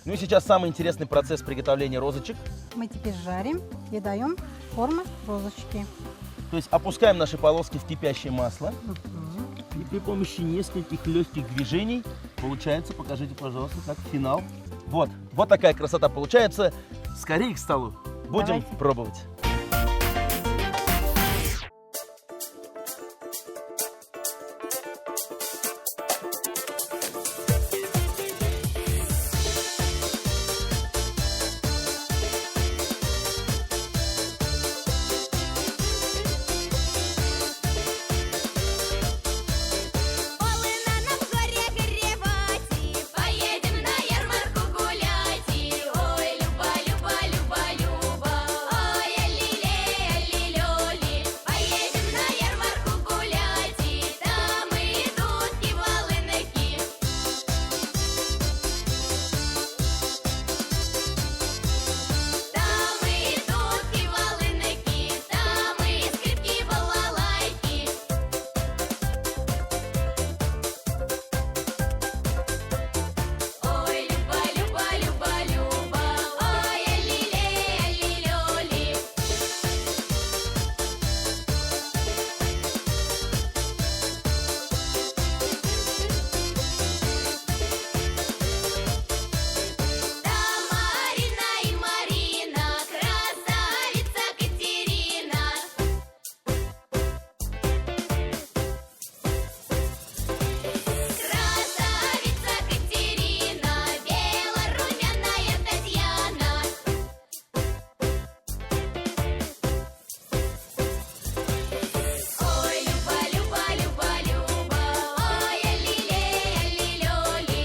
Ну и сейчас самый интересный процесс приготовления розочек. Мы теперь жарим и даем форму розочки. То есть опускаем наши полоски в кипящее масло. Мгм. И при помощи нескольких легких движений получается, покажите, пожалуйста, как финал. Вот такая красота получается. Скорее к столу. Будем Давайте. пробовать. Полына нам в горе горевать, и поедем на ярмарку гулять. И ой, Люба, Люба, Люба, Люба, ой, аллилей, аллилёли. Поедем на ярмарку гулять, и там идут и волынки. Там идут и волынки, там и скрипки, балалайки. Ой, Люба, Люба, Люба, Люба, ой, аллилей, аллилёли. Там Марина и Марина, красавица Катерина. Красавица Катерина, белорумяная Татьяна. Ой, Люба, Люба, Люба, Люба, ой, аллилей, аллилёли.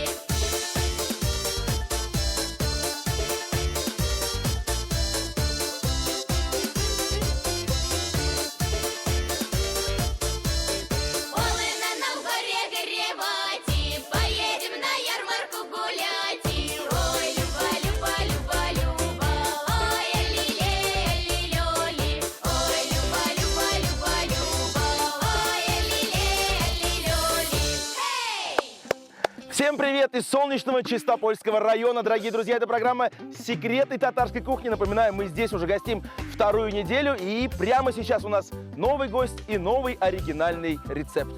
Полына нам в горе горевать, и поедем на ярмарку гулять. И ой, Люба, Люба, Люба, Люба, ой, аллилей, аллилёли. Ой, Люба, Люба, Люба, Люба, ой, аллилей, аллилёли. Эй! Всем привет из солнечного Чистопольского района, дорогие друзья. Это программа «Секреты татарской кухни». Напоминаю, мы здесь уже гостим вторую неделю. И прямо сейчас у нас новый гость и новый оригинальный рецепт.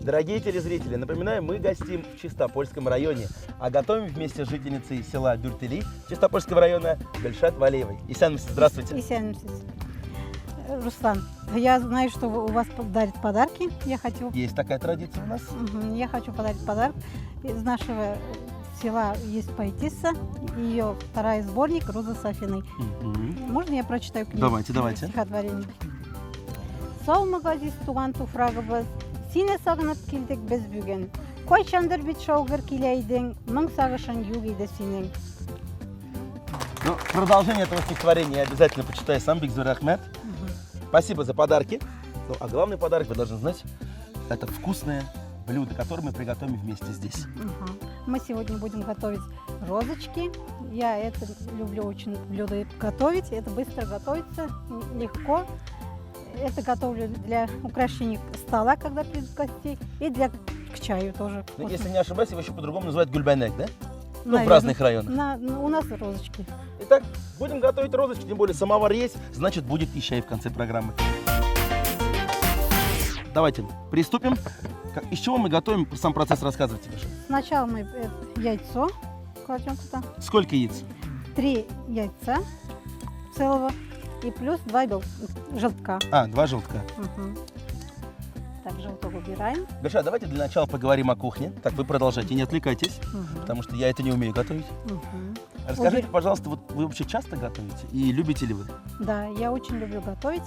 Дорогие телезрители, напоминаю, мы гостим в Чистопольском районе, а готовим вместе с жительницей села Бюртели Чистопольского района Гульшат Валеевой. Исян, здравствуйте. Руслан, я знаю, что у вас дарят подарки. Есть такая традиция у нас. Я хочу подарить подарок. Из нашего села есть поэтесса. Ее второй сборник «Роза Сафиной». Можно я прочитаю книгу? Давайте. Стихотворение. Саумы газиз туган туфрагыбыз, сине сагынып килдик без бүген. Кайчандыр бит шаугыр киләйдең, моң сагышың юк иде синең. Ну, продолжение этого стихотворения я обязательно почитаю сам, Бигзур Ахмед. Спасибо за подарки. Ну, а главный подарок, вы должны знать, это вкусное блюдо, которое мы приготовим вместе здесь. Мы сегодня будем готовить розочки. Я это люблю очень блюдо готовить. Это быстро готовится, легко. Это готовлю для украшения стола, когда придут гости, и к чаю тоже. Ну, вкусно. если не ошибаюсь, его еще по-другому называют гульбанек, да? Ну, в Наверное. разных районах. У нас розочки. Итак, будем готовить розочки, тем более самовар есть, значит будет и чай в конце программы. Давайте приступим. Из чего мы готовим, сам процесс рассказывайте, Маша. Сначала мы яйцо кладем туда. Сколько яиц? 3 яйца целого и плюс 2 желтка. 2 желтка. Так, желток убираем. Гульшат, давайте для начала поговорим о кухне. Так, вы продолжайте, не отвлекайтесь, потому что я это не умею готовить. Расскажите, пожалуйста, вот вы вообще часто готовите и любите ли вы? Да, я очень люблю готовить.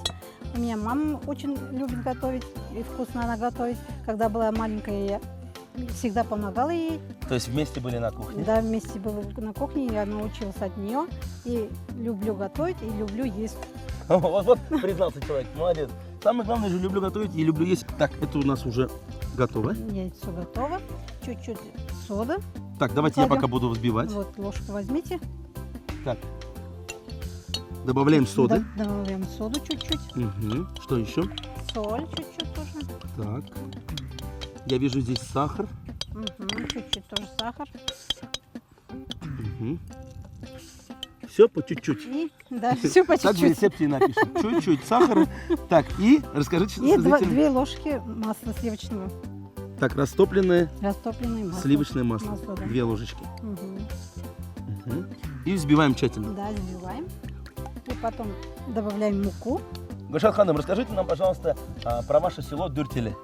У меня мама очень любит готовить, и вкусно она готовит. Когда была маленькая, я всегда помогала ей. То есть вместе были на кухне? Да, вместе были на кухне, я научилась от нее. И люблю готовить, и люблю есть. Вот признался человек, молодец. Самое главное же, люблю готовить и люблю есть. Так, это у нас уже готово. Яйцо готово. Чуть-чуть сода. Так, давайте я пока буду взбивать. Вот, ложку возьмите. Так, добавляем соды. Добавляем соду чуть-чуть. Что еще? Соль чуть-чуть тоже. Так, я вижу здесь сахар. Чуть-чуть тоже сахар. Все по чуть-чуть. И, да, все по Так в чуть-чуть. рецепте и напишем. Чуть-чуть сахара. Так, и расскажите И зрителям. 2 ложки масла сливочного. Так, растопленное Растопленное масло. сливочное масло. Масло, да. 2 ложечки. Мгм. Мгм. И взбиваем тщательно. Да, взбиваем. И потом добавляем муку. Гульшат Ханым, расскажите нам, пожалуйста, про ваше село Дюртели.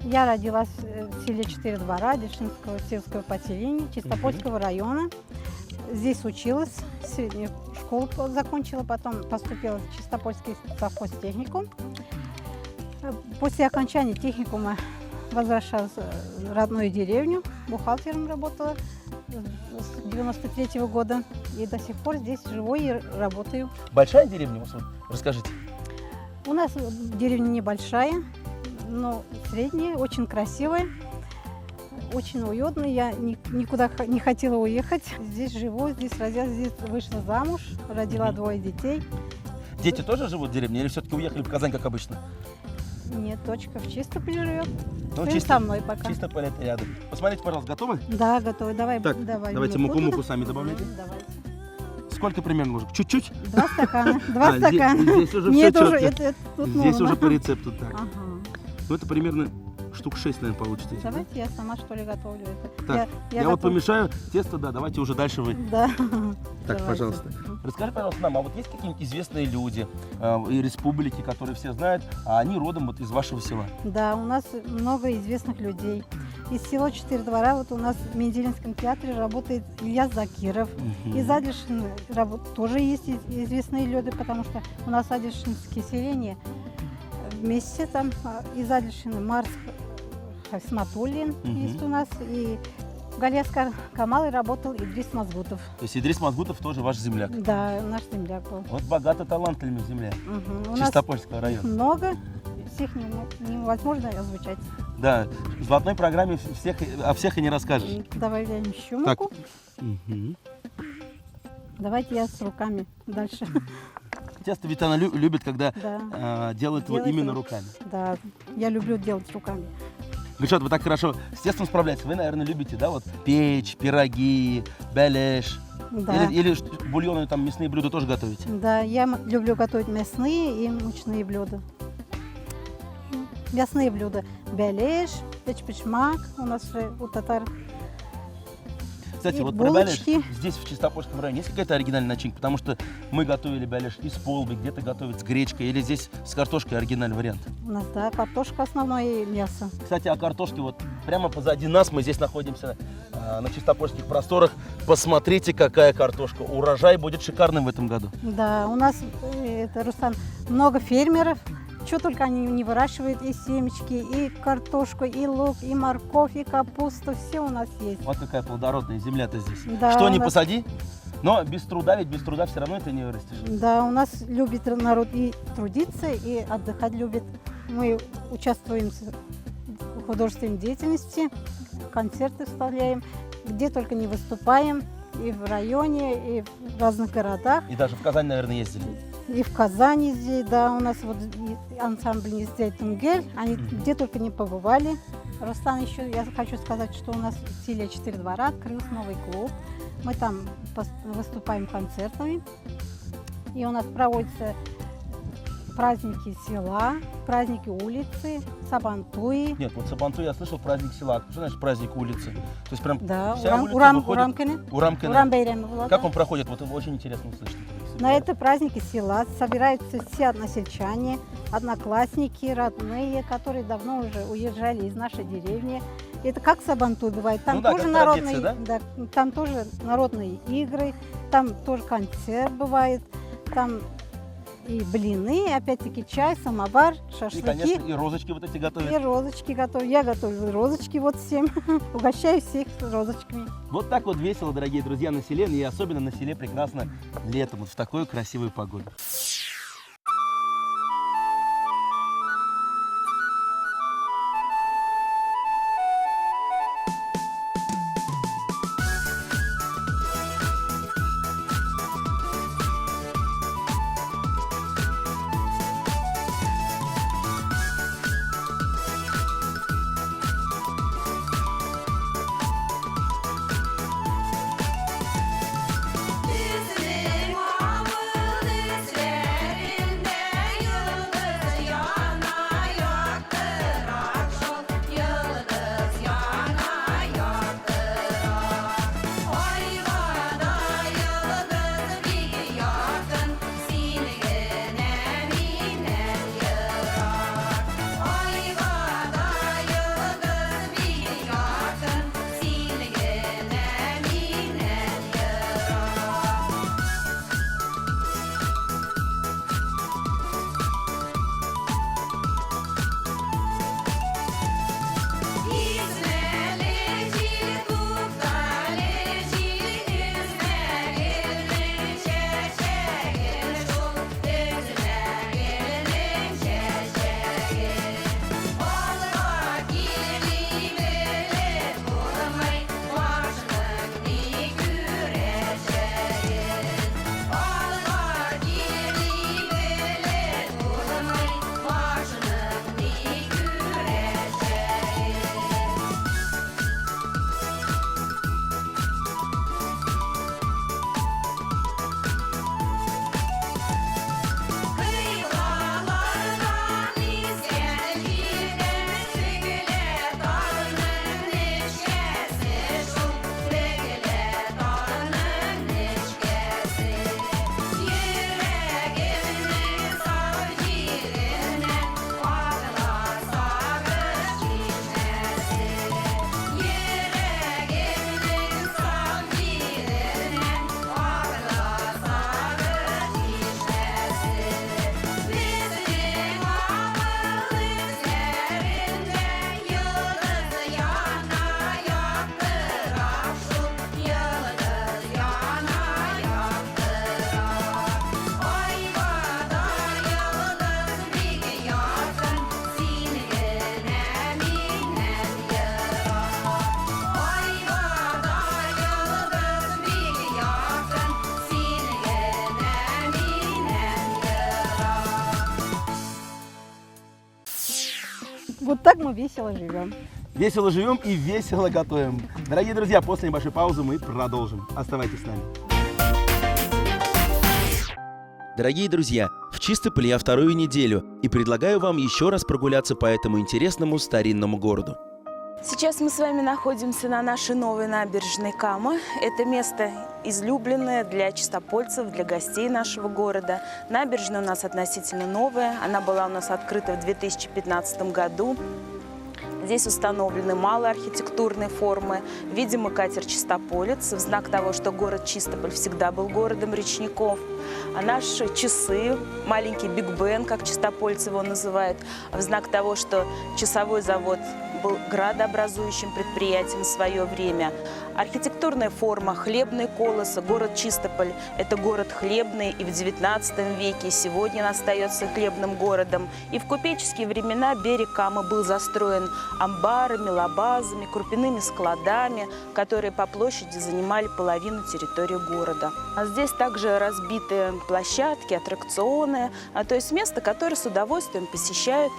Я родилась в селе 4 двора Дешинского сельского поселения Чистопольского района. Здесь училась, среднюю школу закончила, потом поступила в Чистопольский совхозтехникум. После окончания техникума возвращалась в родную деревню, бухгалтером работала с 93 года. И до сих пор здесь живу и работаю. Большая деревня у вас? Вот, расскажите. У нас деревня небольшая, но средняя, очень красивая, очень уютная. Я никуда не хотела уехать. Здесь живу, здесь родилась, здесь вышла замуж, родила 2 детей. Дети тоже живут в деревне или все-таки уехали в Казань, как обычно? Нет, дочка в Чистополе живет. Ну, Сын чисто, со мной пока. чисто поле рядом. Посмотрите, пожалуйста, готовы? Да, готовы. Давай, Так, давай давайте муку сами добавляйте. Давайте. Сколько примерно ложек? Чуть-чуть? 2 стакана. 2 А, здесь- стакана. здесь уже Мне всё тоже чётко. это тут Здесь нужно. уже по рецепту так. Ага. Ну, это примерно штук 6, наверное, получится. этих, да? Давайте я сама что ли готовлю это. Так, я вот готов- помешаю тесто, да, давайте уже дальше вы. Да. Так, Давайте. пожалуйста. Расскажи, пожалуйста, нам, а вот есть какие-нибудь известные люди и республики, которые все знают, а они родом вот из вашего села? Да, у нас много известных людей. Из села 4 двора, вот у нас в Менделинском театре работает Илья Закиров. Мгм. Из Адельшина тоже есть известные люди, потому что у нас Адельшинские селения вместе там из Адельшина Марс Хасматуллин Мгм. есть у нас, и в Галиаскар Камалы работал Идрис Мазгутов. То есть Идрис Мазгутов тоже ваш земляк. Да, наш земляк был. Вот богато талантливыми земля. Мгм. У нас Чистопольского района. много, всех невозможно озвучать. Да, в золотой программе о всех и не расскажешь. Добавляем еще Так. муку. Мгм. Давайте я с руками дальше. Тесто ведь она любит, когда Да, делает его Делает именно его. руками. да, я люблю делать руками. Гульшат, вы так хорошо с тестом справляетесь. Вы, наверное, любите, да, вот печь, пироги, беляш. Да. Или бульоны, там мясные блюда тоже готовите? Да, я люблю готовить мясные и мучные блюда. Мясные блюда. Беляш, печпечмак у нас же у татар. Кстати, И вот про беляш булочки. здесь, в Чистопольском районе, есть какая-то оригинальная начинка? Потому что мы готовили беляш из полбы, где-то готовят с гречкой, или здесь с картошкой оригинальный вариант. У нас, да, картошка основное и мясо. Кстати, о картошке, вот прямо позади нас, мы здесь находимся на Чистопольских просторах. Посмотрите, какая картошка. Урожай будет шикарным в этом году. Да, у нас, это, Рустам, много фермеров. Что только они не выращивают, и семечки, и картошку, и лук, и морковь, и капусту, все у нас есть. Вот какая плодородная земля-то здесь. Да, Что у не нас- посади, но без труда, ведь без труда все равно это не вырастешь. Да, у нас любит народ и трудиться, и отдыхать любит. Мы участвуем в художественной деятельности, концерты вставляем, где только не выступаем, и в районе, и в разных городах, И даже в Казань, наверное, ездили. и в Казани здесь, да, у нас вот ансамбль «Нездей Тунгель», они где только не побывали. Рустам, еще я хочу сказать, что у нас в селе 4 двора открылся новый клуб. Мы там выступаем концертами. И у нас проводятся праздники села, праздники улицы, сабантуи. Нет, вот Сабантуй я слышал праздник села. Что значит праздник улицы? То есть прям Да, вся улица выходит- Урамкины. Урамкины. Урам Бейрами была, Как да. он проходит? Вот очень интересно услышать. На это праздники села собираются все односельчане, одноклассники, родные, которые давно уже уезжали из нашей деревни. Это как Сабантуй бывает. Там Ну да, тоже как народные, традиция, там тоже народные игры, там тоже концерт бывает, там и блины, опять-таки чай, самовар, И, шашлыки. конечно, и розочки вот эти готовят. И розочки готовлю. Я готовлю розочки вот всем. Угощаю всех розочками. Вот так вот весело, дорогие друзья, на селе, и особенно на селе прекрасно летом, вот в такую красивую погоду. Вот так мы весело живем. Весело живем и весело готовим. Дорогие друзья, после небольшой паузы мы продолжим. Оставайтесь с нами. Дорогие друзья, в Чистополе я вторую неделю и предлагаю вам еще раз прогуляться по этому интересному старинному городу. Сейчас мы с вами находимся на нашей новой набережной Кама. Это место излюбленное для чистопольцев, для гостей нашего города. Набережная у нас относительно новая. Она была у нас открыта в 2015 году. Здесь установлены малые архитектурные формы. Видимо, катер «Чистополец» в знак того, что город Чистополь всегда был городом речников. А наши часы, маленький Биг Бен, как чистопольцы его называют, в знак того, что часовой завод был градообразующим предприятием в свое время. Архитектурная форма, хлебные колосы. Город Чистополь – это город хлебный, и в XIX веке, и сегодня он остается хлебным городом. И в купеческие времена берег Камы был застроен амбарами, лабазами, крупяными складами, которые по площади занимали половину территории города. А здесь также разбиты площадки, аттракционы, то есть место, которое с удовольствием посещают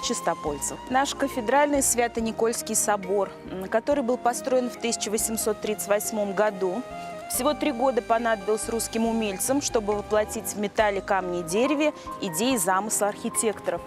чистопольцев. Наш кафедральный Свято-Никольский собор, который был построен в 1838 году. Всего 3 года понадобилось русским умельцам, чтобы воплотить в металле, камне и дереве идеи и замысла архитекторов.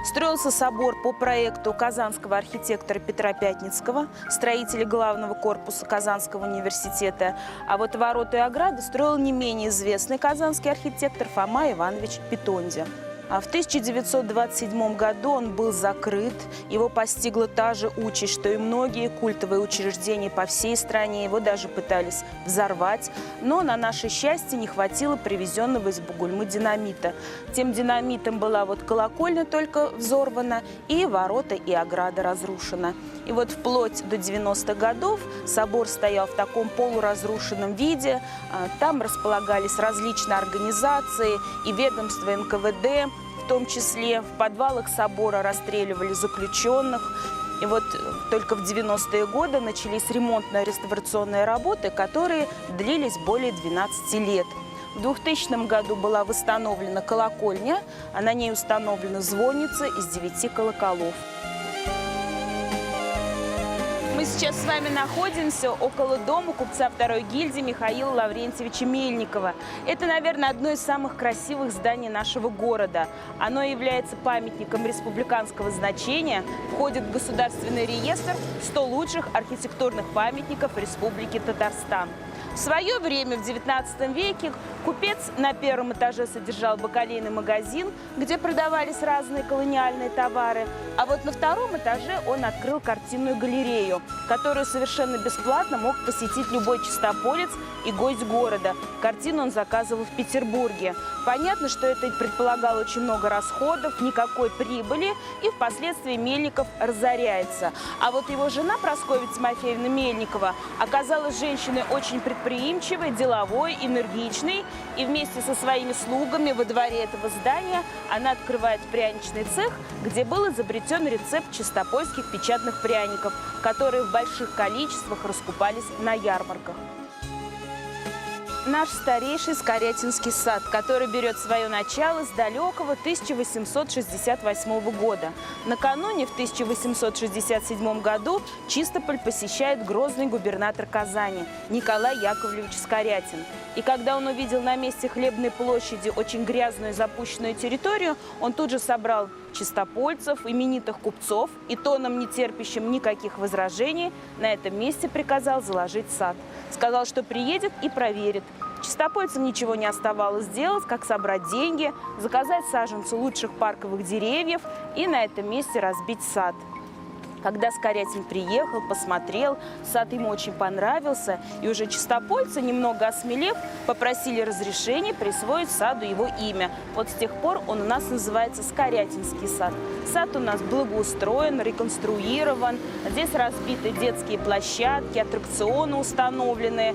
Строился собор по проекту казанского архитектора Петра Пятницкого, строителя главного корпуса Казанского университета. А вот ворота и ограды строил не менее известный казанский архитектор Фома Иванович Петонди. А в 1927 году он был закрыт. Его постигла та же участь, что и многие культовые учреждения по всей стране. Его даже пытались взорвать. Но на наше счастье не хватило привезенного из Бугульмы динамита. Тем динамитом была вот колокольня только взорвана, и ворота и ограда разрушена. И вот вплоть до 90-х годов собор стоял в таком полуразрушенном виде. Там располагались различные организации и ведомства НКВД. В том числе в подвалах собора расстреливали заключенных. И вот только в 90-е годы начались ремонтно-реставрационные работы, которые длились более 12 лет. В 2000 году была восстановлена колокольня, а на ней установлена звонница из 9 колоколов. Мы сейчас с вами находимся около дома купца второй гильдии Михаила Лаврентьевича Мельникова. Это, наверное, одно из самых красивых зданий нашего города. Оно является памятником республиканского значения, входит в государственный реестр 100 лучших архитектурных памятников Республики Татарстан. В свое время, в XIX веке, купец на первом этаже содержал бакалейный магазин, где продавались разные колониальные товары. А вот на втором этаже он открыл картинную галерею, которую совершенно бесплатно мог посетить любой чистополец и гость города. Картину он заказывал в Петербурге. Понятно, что это предполагало очень много расходов, никакой прибыли, и впоследствии Мельников разоряется. А вот его жена Прасковья Тимофеевна Мельникова оказалась женщиной очень предприимчивой, деловой, энергичной, и вместе со своими слугами во дворе этого здания она открывает пряничный цех, где был изобретен рецепт чистопольских печатных пряников, которые в больших количествах раскупались на ярмарках. Наш старейший Скорятинский сад, который берет свое начало с далекого 1868 года. Накануне, в 1867 году, Чистополь посещает грозный губернатор Казани Николай Яковлевич Скорятин. И когда он увидел на месте Хлебной площади очень грязную и запущенную территорию, он тут же собрал чистопольцев, именитых купцов и тоном, не терпящим никаких возражений, на этом месте приказал заложить сад. Сказал, что приедет и проверит. Чистопольцам ничего не оставалось делать, как собрать деньги, заказать саженцы лучших парковых деревьев и на этом месте разбить сад. Когда Скорятин приехал, посмотрел, сад ему очень понравился, и уже чистопольцы, немного осмелев, попросили разрешения присвоить саду его имя. Вот с тех пор он у нас называется Скорятинский сад. Сад у нас благоустроен, реконструирован, здесь разбиты детские площадки, аттракционы установлены.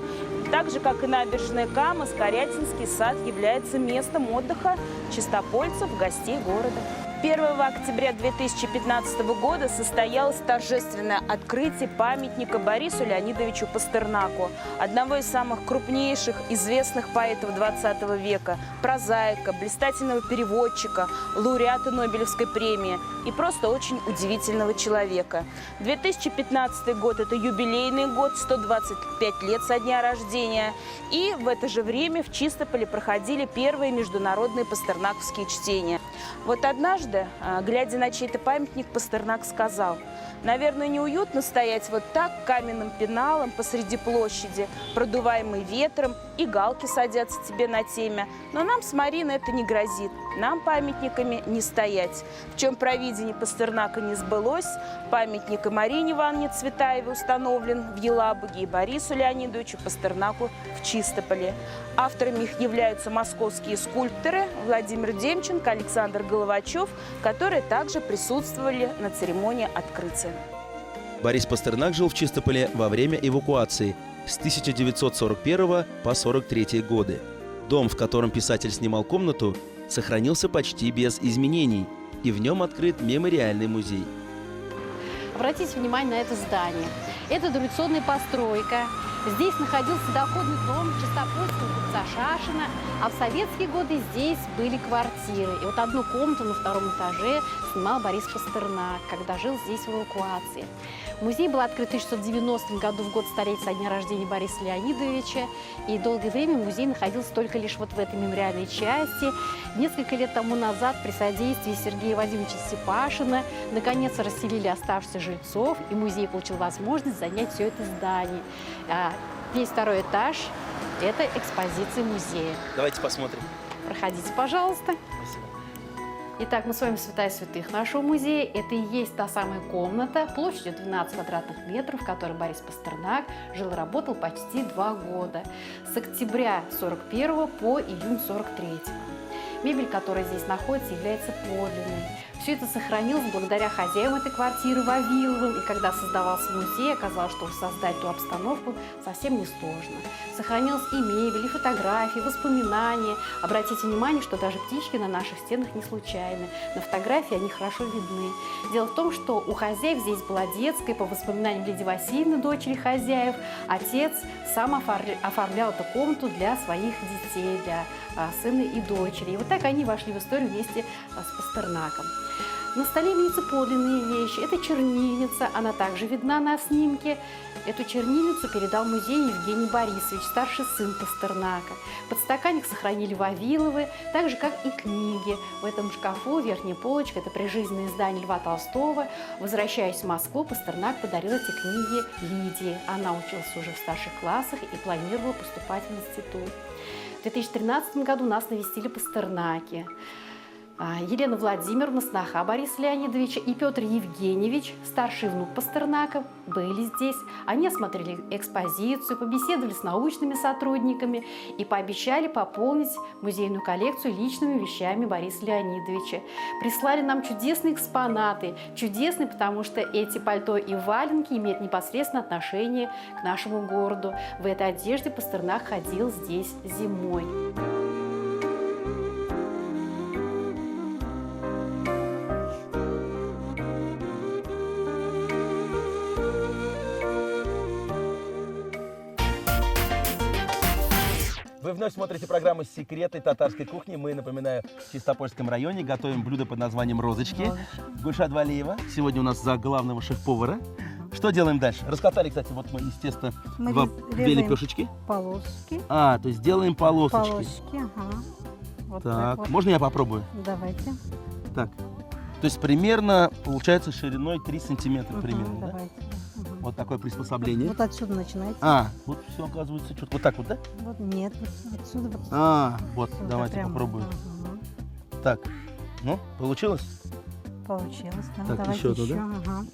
Так же, как и набережная Кама, Скорятинский сад является местом отдыха чистопольцев, гостей города. 1 октября 2015 года состоялось торжественное открытие памятника Борису Леонидовичу Пастернаку, одного из самых крупнейших известных поэтов 20 века, прозаика, блистательного переводчика, лауреата Нобелевской премии и просто очень удивительного человека. 2015 год – это юбилейный год, 125 лет со дня рождения. И в это же время в Чистополе проходили первые международные пастернаковские чтения. Вот однажды, глядя на чей-то памятник, Пастернак сказал: «Наверное, неуютно стоять вот так каменным пеналом посреди площади, продуваемый ветром, и галки садятся тебе на темя. Но нам с Мариной это не грозит, нам памятниками не стоять». В чем провидение Пастернака не сбылось, памятник и Марине Ивановне Цветаевой установлен в Елабуге, и Борису Леонидовичу Пастернаку в Чистополе. Авторами их являются московские скульпторы Владимир Демченко, Александр Головачев, которые также присутствовали на церемонии открытия. Борис Пастернак жил в Чистополе во время эвакуации с 1941 по 1943 годы. Дом, в котором писатель снимал комнату, сохранился почти без изменений, и в нем открыт мемориальный музей. Обратите внимание на это здание. Это дореволюционная постройка. Здесь находился доходный дом чистопольского купца Шашина, а в советские годы здесь были квартиры. И вот одну комнату на втором этаже снимал Борис Пастернак, когда жил здесь в эвакуации. Музей был открыт в 1690 году, в год столетия со дня рождения Бориса Леонидовича. И долгое время музей находился только лишь вот в этой мемориальной части. Несколько лет тому назад при содействии Сергея Вадимовича Степашина наконец расселили оставшихся жильцов, и музей получил возможность занять все это здание. Весь второй этаж – это экспозиция музея. Давайте посмотрим. Проходите, пожалуйста. Спасибо. Итак, мы с вами в святая святых нашего музея. Это и есть та самая комната площадью 12 квадратных метров, в которой Борис Пастернак жил и работал почти 2 года. С октября 1941 по июнь 1943. Мебель, которая здесь находится, является подлинной. Все это сохранилось благодаря хозяевам этой квартиры Вавиловым. И когда создавался музей, оказалось, что создать ту обстановку совсем не сложно. Сохранилась и мебель, и фотографии, воспоминания. Обратите внимание, что даже птички на наших стенах не случайны. На фотографии они хорошо видны. Дело в том, что у хозяев здесь была детская, по воспоминаниям Лидии Васильевны, дочери хозяев, отец сам оформлял эту комнату для своих детей, для сына и дочери. И вот так они вошли в историю вместе с Пастернаком. На столе имеются подлинные вещи. Это чернильница, она также видна на снимке. Эту чернильницу передал музею Евгений Борисович, старший сын Пастернака. Подстаканник сохранили Вавиловы, так же, как и книги. В этом шкафу верхняя полочка – это прижизненное издание Льва Толстого. Возвращаясь в Москву, Пастернак подарил эти книги Лидии. Она училась уже в старших классах и планировала поступать в институт. В 2013 году нас навестили Пастернаки. Елена Владимировна, сноха Бориса Леонидовича, и Петр Евгеньевич, старший внук Пастернака, были здесь. Они осмотрели экспозицию, побеседовали с научными сотрудниками и пообещали пополнить музейную коллекцию личными вещами Бориса Леонидовича. Прислали нам чудесные экспонаты. Чудесные, потому что эти пальто и валенки имеют непосредственное отношение к нашему городу. В этой одежде Пастернак ходил здесь зимой. Вы вновь смотрите программу «Секреты татарской кухни». Мы, напоминаю, в Чистопольском районе готовим блюдо под названием «Розочки». Гульшат Валиева сегодня у нас за главного шеф-повара. Что делаем дальше? Раскатали, кстати, вот мы из теста две лепешечки. Полосочки. То есть делаем полосочки. Полосочки, ага. Вот Так, вот. можно я попробую? Давайте. Так, то есть примерно, получается, шириной 3 сантиметра примерно, да? Давайте. Ага. Вот такое приспособление. Вот отсюда начинайте. Вот все оказывается четко. Вот так вот, да? Вот нет, вот отсюда. Вот, Сюда давайте прямо. попробуем. Ага. Так, ну, получилось? Получилось, да. Так, Давайте еще туда. Ага.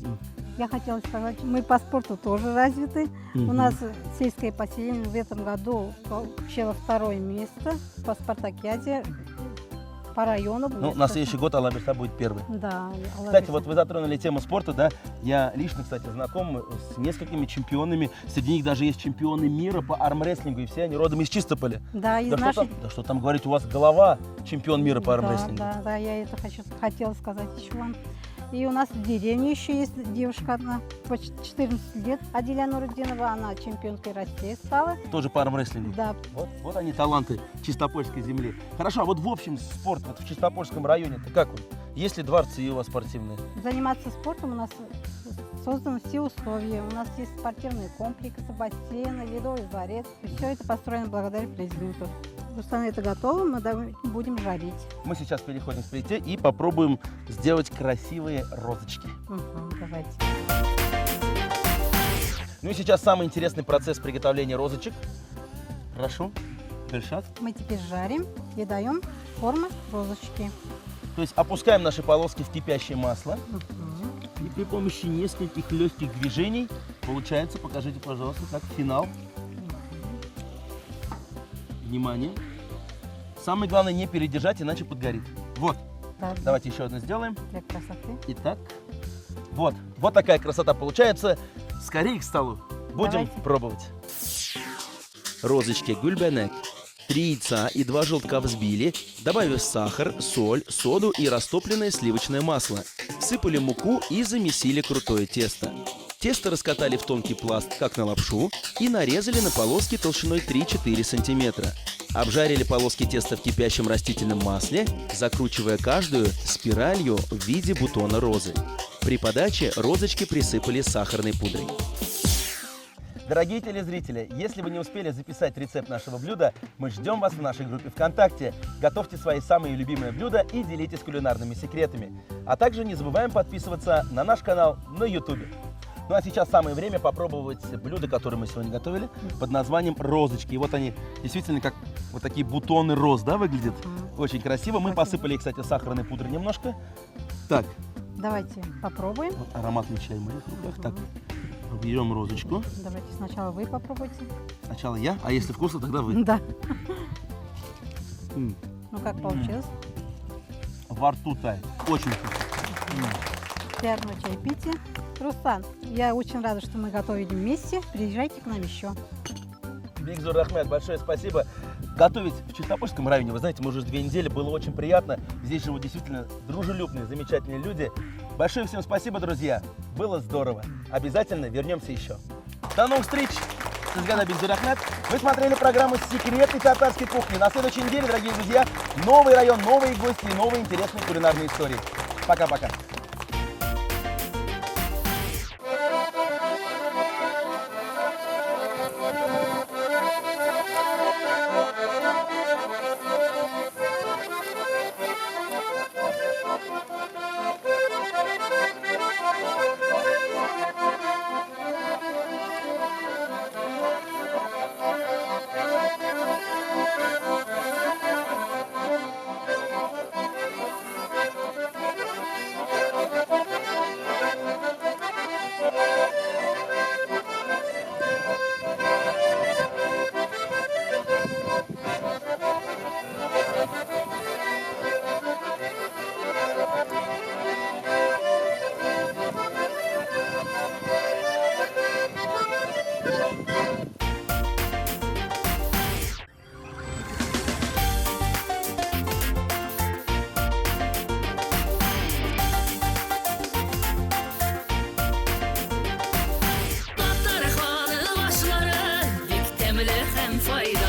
Я хотела сказать, мы по спорту тоже развиты. У нас сельское поселение в этом году вообще во 2-е место по спартакиаде по району. Ну, на следующий год Алла-Берса будет первый. Да. Кстати, вот вы затронули тему спорта, да? Я лично, кстати, знаком с несколькими чемпионами. Среди них даже есть чемпионы мира по армрестлингу, и все они родом из Чистополя. Да, из Да, нашей... да что там говорить, у вас голова чемпион мира по армрестлингу. Да, я это хотела сказать еще вам. И у нас в деревне еще есть девушка одна, по 14 лет, Адиля Нуруддинова, она чемпионкой России стала. Тоже по армрестлингу. Да. Вот они таланты Чистопольской земли. Хорошо, а вот в общем спорт вот в Чистопольском районе-то как он? Есть ли дворцы и у вас спортивные? Заниматься спортом у нас созданы все условия. У нас есть спортивные комплексы, бассейны, ледовый дворец. И все это построено благодаря президенту. Руслан, это готово, мы будем жарить. Мы сейчас переходим к плите и попробуем сделать красивые розочки. Давайте. Ну и сейчас самый интересный процесс приготовления розочек. Прошу, Гульшат. Мы теперь жарим и даем форму розочки. То есть опускаем наши полоски в кипящее масло. И при помощи нескольких легких движений получается, покажите, пожалуйста, как финал. Внимание. Самое главное не передержать, иначе подгорит. Вот. Да, Давайте еще одно сделаем. для красоты. Итак. Вот такая красота получается. Скорее к столу. Будем Давайте. пробовать. Розочки гульбенек. 3 яйца и 2 желтка взбили, добавив сахар, соль, соду и растопленное сливочное масло. Всыпали муку и замесили крутое тесто. Тесто раскатали в тонкий пласт, как на лапшу, и нарезали на полоски толщиной 3-4 см. Обжарили полоски теста в кипящем растительном масле, закручивая каждую спиралью в виде бутона розы. При подаче розочки присыпали сахарной пудрой. Дорогие телезрители, если вы не успели записать рецепт нашего блюда, мы ждем вас в нашей группе ВКонтакте. Готовьте свои самые любимые блюда и делитесь кулинарными секретами. А также не забываем подписываться на наш канал на YouTube. Ну а сейчас самое время попробовать блюдо, которое мы сегодня готовили, под названием розочки. И вот они действительно как вот такие бутоны роз, да, выглядят? Очень красиво. Мы посыпали, кстати, сахарной пудрой немножко. Так. Давайте попробуем. Вот ароматный чай в моих руках. Так, берем розочку. Давайте сначала вы попробуйте. Сначала я, а если вкусно, тогда вы. Да. М, Ну как получилось? Во рту тает. Очень вкусно. Приятного чаепития. Руслан, я очень рада, что мы готовили вместе. Приезжайте к нам еще. Бигзур Ахмед, большое спасибо. Готовить в Чистопольском районе, вы знаете, мы уже 2 недели, было очень приятно. Здесь живут действительно дружелюбные, замечательные люди. Большое всем спасибо, друзья. Было здорово. Обязательно вернемся еще. До новых встреч! Сызгана Бигзур Ахмед. Вы смотрели программу «Секреты татарской кухни». На следующей неделе, дорогие друзья, новый район, новые гости и новые интересные кулинарные истории. Пока-пока. Tatlar xanı başları, bik təmli həm fayda.